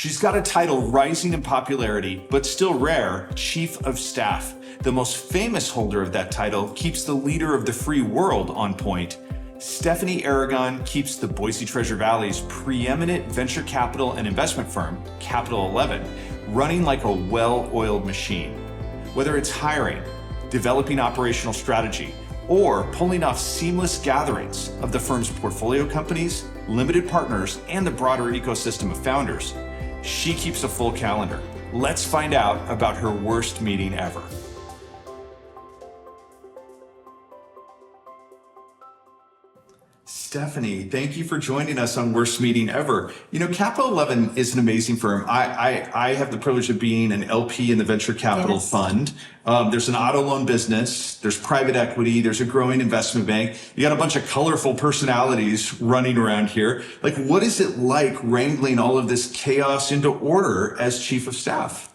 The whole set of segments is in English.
She's got a title rising in popularity, but still rare, Chief of Staff. The most famous holder of that title keeps the leader of the free world on point. Stefanie Aragon keeps the Boise Treasure Valley's preeminent venture capital and investment firm, Capital 11, running like a well-oiled machine. Whether it's hiring, developing operational strategy, or pulling off seamless gatherings of the firm's portfolio companies, limited partners, and the broader ecosystem of founders, she keeps a full calendar. Let's find out about her worst meeting ever. Stefanie, thank you for joining us on Worst Meeting Ever. You know, Capital 11 is an amazing firm. I have the privilege of being an LP in the venture capital fund. There's an auto loan business, there's private equity, there's a growing investment bank. You got a bunch of colorful personalities running around here. Like, what is it like wrangling all of this chaos into order as chief of staff?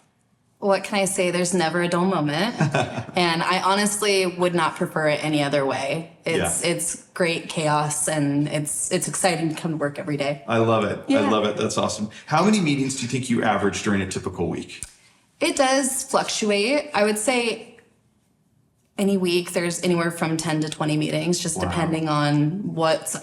What can I say? There's never a dull moment. And I honestly would not prefer it any other way. It's great chaos, and it's exciting to come to work every day. I love it. Yeah. I love it. That's awesome. How many meetings do you think you average during a typical week? It does fluctuate. I would say any week there's anywhere from 10 to 20 meetings, just depending on what's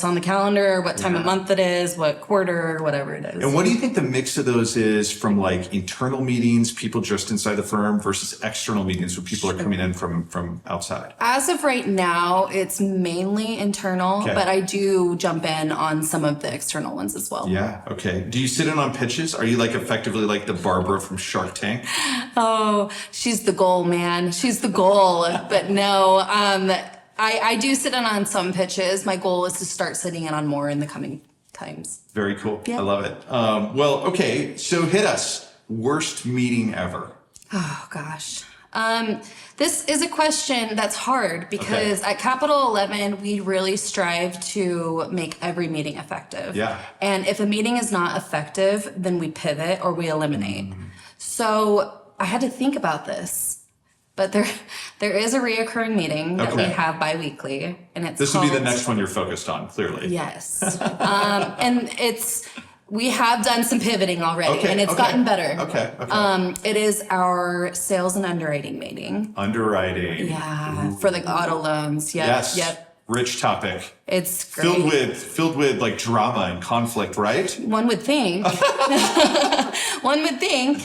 on the calendar, what time of month it is, what quarter, whatever it is. And what do you think the mix of those is from like internal meetings, people just inside the firm, versus external meetings where people are coming in from outside? As of right now, it's mainly internal, but I do jump in on some of the external ones as well. Yeah, okay. Do you sit in on pitches? Are you like effectively like the Barbara from Shark Tank? Oh, she's the goal, man. She's the goal. But no, I do sit in on some pitches. My goal is to start sitting in on more in the coming times. Very cool. Yeah. I love it. Well, okay. So hit us. Worst meeting ever. Oh, gosh. This is a question that's hard because at Capital 11, we really strive to make every meeting effective. Yeah. And if a meeting is not effective, then we pivot or we eliminate. So I had to think about this. But there is a reoccurring meeting that we have bi-weekly, and it's will be the next one you're focused on, clearly. Yes, and we have done some pivoting already, and it's gotten better. It is our sales and underwriting meeting. Underwriting. Yeah, for the auto loans. Yep. Yes. Yep. Rich topic. It's great. Filled with like drama and conflict, right? One would think. One would think.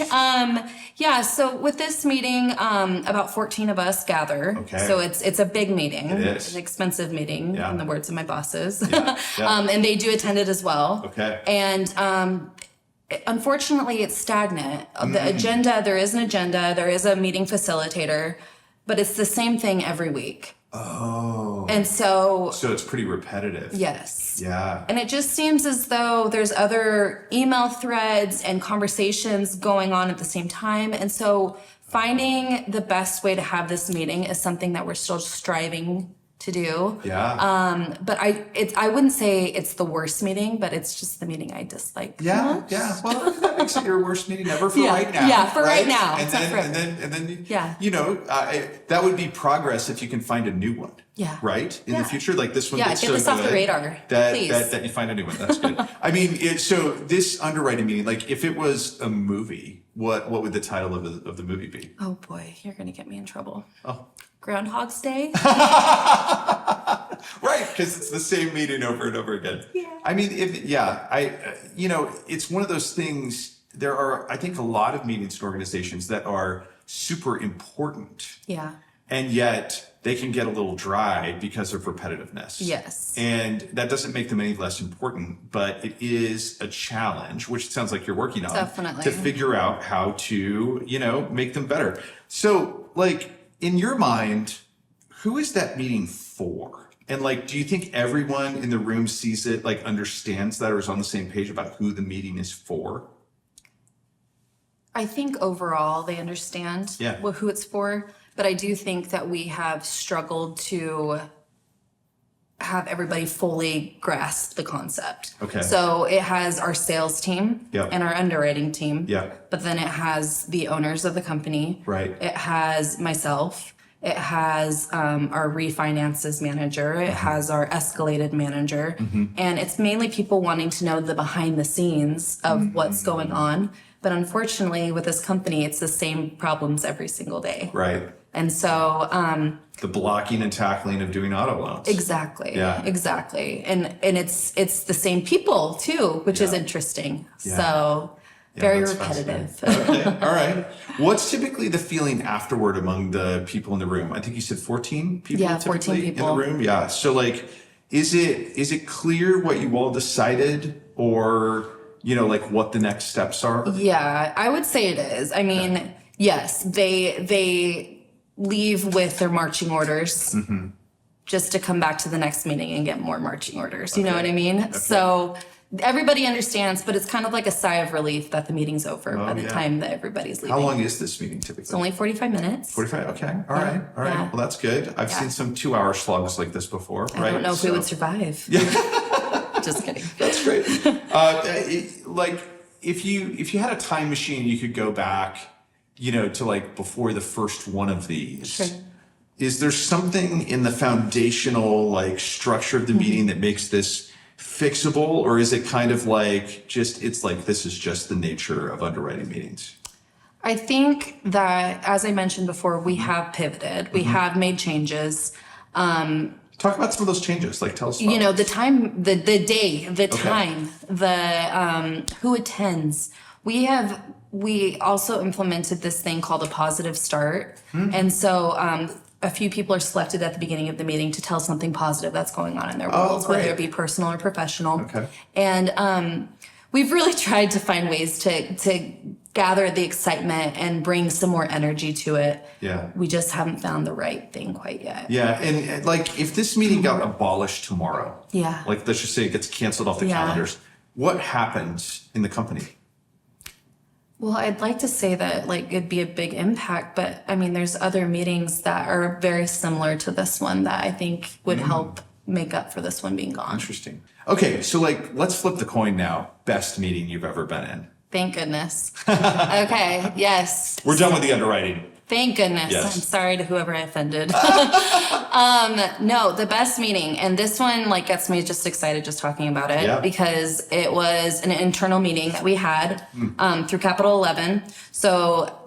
So with this meeting, about 14 of us gather. Okay. So it's a big meeting. It is. It's an expensive meeting, in the words of my bosses. Yeah. And they do attend it as well. Okay. And unfortunately, it's stagnant. The agenda, there is an agenda, there is a meeting facilitator, but it's the same thing every week. Oh. And so it's pretty repetitive. Yes. Yeah. And it just seems as though there's other email threads and conversations going on at the same time. And so finding the best way to have this meeting is something that we're still striving to do. Yeah. But I wouldn't say it's the worst meeting, but it's just the meeting I dislike. Yeah. Yeah. Well, that makes it your worst meeting ever for right now. Yeah, for right now. And then you know, that would be progress if you can find a new one. Yeah. Right? In the future, like this one gets get so this good off the radar, please. That you find a new one. That's good. I mean, so this underwriting meeting, like if it was a movie, what would the title of the movie be? Oh boy, you're gonna get me in trouble. Oh. Groundhog's Day. Right, because it's the same meeting over and over again. Yeah. I mean, it's one of those things. There are, I think, a lot of meetings and organizations that are super important. Yeah. And yet they can get a little dry because of repetitiveness. Yes. And that doesn't make them any less important, but it is a challenge, which it sounds like you're working on. Definitely. To figure out how to, make them better. So, like, in your mind, who is that meeting for? And like, do you think everyone in the room sees it, like understands that or is on the same page about who the meeting is for? I think overall they understand who it's for, but I do think that we have struggled to have everybody fully grasp the concept. Okay. So it has our sales team and our underwriting team. Yeah. But then it has the owners of the company. Right. It has myself. It has our refinances manager. It has our escalated manager. And it's mainly people wanting to know the behind the scenes of what's going on. But unfortunately, with this company, it's the same problems every single day. Right. And so... the blocking and tackling of doing auto loans. Exactly. Yeah. Exactly. And it's the same people, too, which is interesting. Yeah. So... very repetitive. Okay. All right. What's typically the feeling afterward among the people in the room? I think you said 14 people. Yeah, 14 people in the room. Yeah. So like, is it clear what you all decided, or like what the next steps are? Yeah, I would say it is. I mean, yes, they leave with their marching orders just to come back to the next meeting and get more marching orders. You know what I mean? Okay. So. Everybody understands, but it's kind of like a sigh of relief that the meeting's over by the time that everybody's leaving. How long is this meeting typically? It's only 45 minutes. 45? Okay. All right. Yeah. Well, that's good. I've seen some 2-hour slugs like this before, right? I don't know if we would survive. Yeah. Just kidding. That's great. Like, if you had a time machine, you could go back, to like before the first one of these. Sure. Is there something in the foundational like structure of the meeting that makes this fixable, or is it kind of like it's like this is just the nature of underwriting meetings? I think that, as I mentioned before, we have pivoted. We have made changes. Talk about some of those changes. Like, tell us about the time, the day, the time, the who attends. We also implemented this thing called a positive start. And so a few people are selected at the beginning of the meeting to tell something positive that's going on in their worlds, whether it be personal or professional. Okay. And we've really tried to find ways to gather the excitement and bring some more energy to it. Yeah. We just haven't found the right thing quite yet. Yeah. And like, if this meeting got abolished tomorrow, like let's just say it gets canceled off the calendars, what happens in the company? Well, I'd like to say that like it'd be a big impact, but I mean, there's other meetings that are very similar to this one that I think would help make up for this one being gone. Interesting. Okay, so like, let's flip the coin now. Best meeting you've ever been in. Thank goodness. Okay, yes. We're done with the underwriting. Thank goodness. Yes. I'm sorry to whoever I offended. No, the best meeting, and this one like gets me just excited just talking about it because it was an internal meeting that we had through Capital 11. So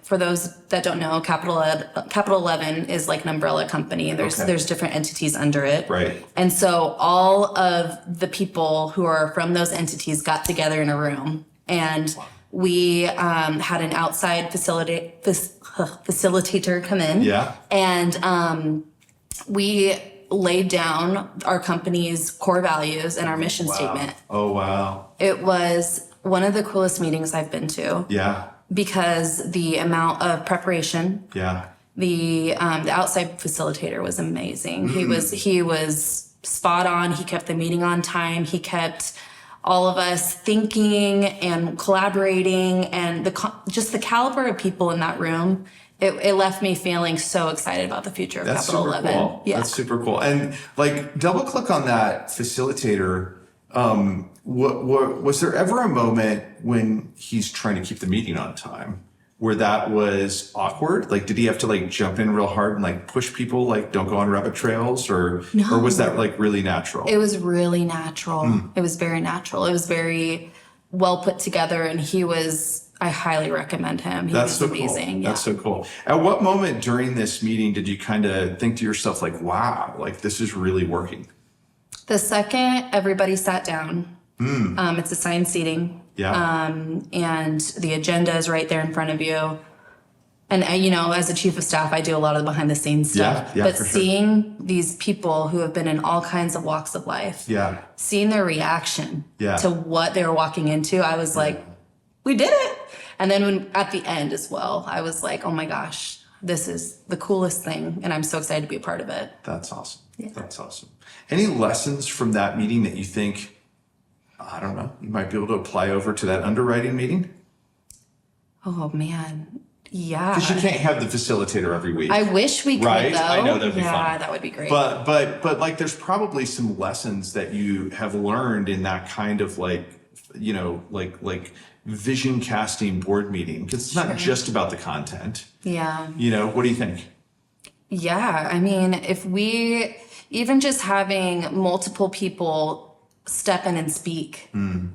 for those that don't know, Capital 11 is like an umbrella company. There's different entities under it. Right. And so all of the people who are from those entities got together in a room, and we had an outside facilitator come in. Yeah. And we laid down our company's core values and our mission statement. Oh, wow. It was one of the coolest meetings I've been to. Yeah. Because the amount of preparation. Yeah. The outside facilitator was amazing. He was spot on. He kept the meeting on time. He kept all of us thinking and collaborating, and just the caliber of people in that room. It left me feeling so excited about the future of Capital 11. Cool. Yeah. That's super cool. And like, double click on that facilitator. Was there ever a moment when he's trying to keep the meeting on time where that was awkward? Like, did he have to like jump in real hard and like push people, like don't go on rabbit trails, or was that like really natural? It was really natural. It was very natural. It was very well put together, and I highly recommend him. He was amazing. Cool. Yeah. That's so cool. At what moment during this meeting did you kind of think to yourself like, wow, like this is really working? The second everybody sat down, it's assigned seating. Yeah. And the agenda is right there in front of you. And, as a chief of staff, I do a lot of the behind the scenes stuff. Yeah, but seeing these people who have been in all kinds of walks of life, seeing their reaction to what they were walking into, I was like, we did it. And then at the end as well, I was like, oh my gosh, this is the coolest thing. And I'm so excited to be a part of it. That's awesome. Yeah. That's awesome. Any lessons from that meeting that you think, I don't know, you might be able to apply over to that underwriting meeting? Oh, man. Yeah. Because you can't have the facilitator every week. I wish we could, right? though. I know that'd be fun. Yeah, that would be great. But like, there's probably some lessons that you have learned in that kind of like, like vision casting board meeting. Because it's not just about the content. Yeah. What do you think? Yeah, I mean, if we, even just having multiple people step in and speak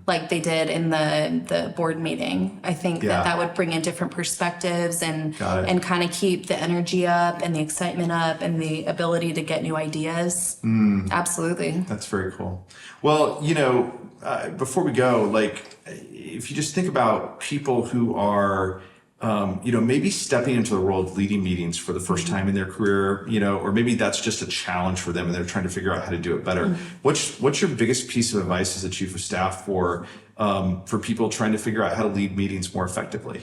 like they did in the board meeting, I think that would bring in different perspectives and kind of keep the energy up and the excitement up and the ability to get new ideas. Absolutely. That's very cool. Well, before we go, like, if you just think about people who are maybe stepping into the role of leading meetings for the first time in their career, or maybe that's just a challenge for them and they're trying to figure out how to do it better. What's your biggest piece of advice as a chief of staff for people trying to figure out how to lead meetings more effectively?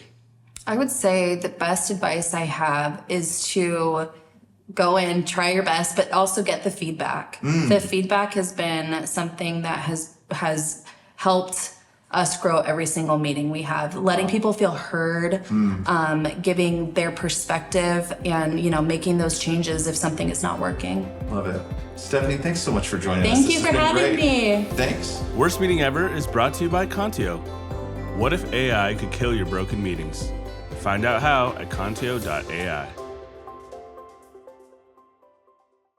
I would say the best advice I have is to go in, try your best, but also get the feedback. The feedback has been something that has helped us grow every single meeting we have, letting people feel heard, giving their perspective and, making those changes if something is not working. Love it. Stefanie, thanks so much for joining us. Thank you for having me. Thanks. Worst Meeting Ever is brought to you by Contio. What if AI could kill your broken meetings? Find out how at Contio.ai.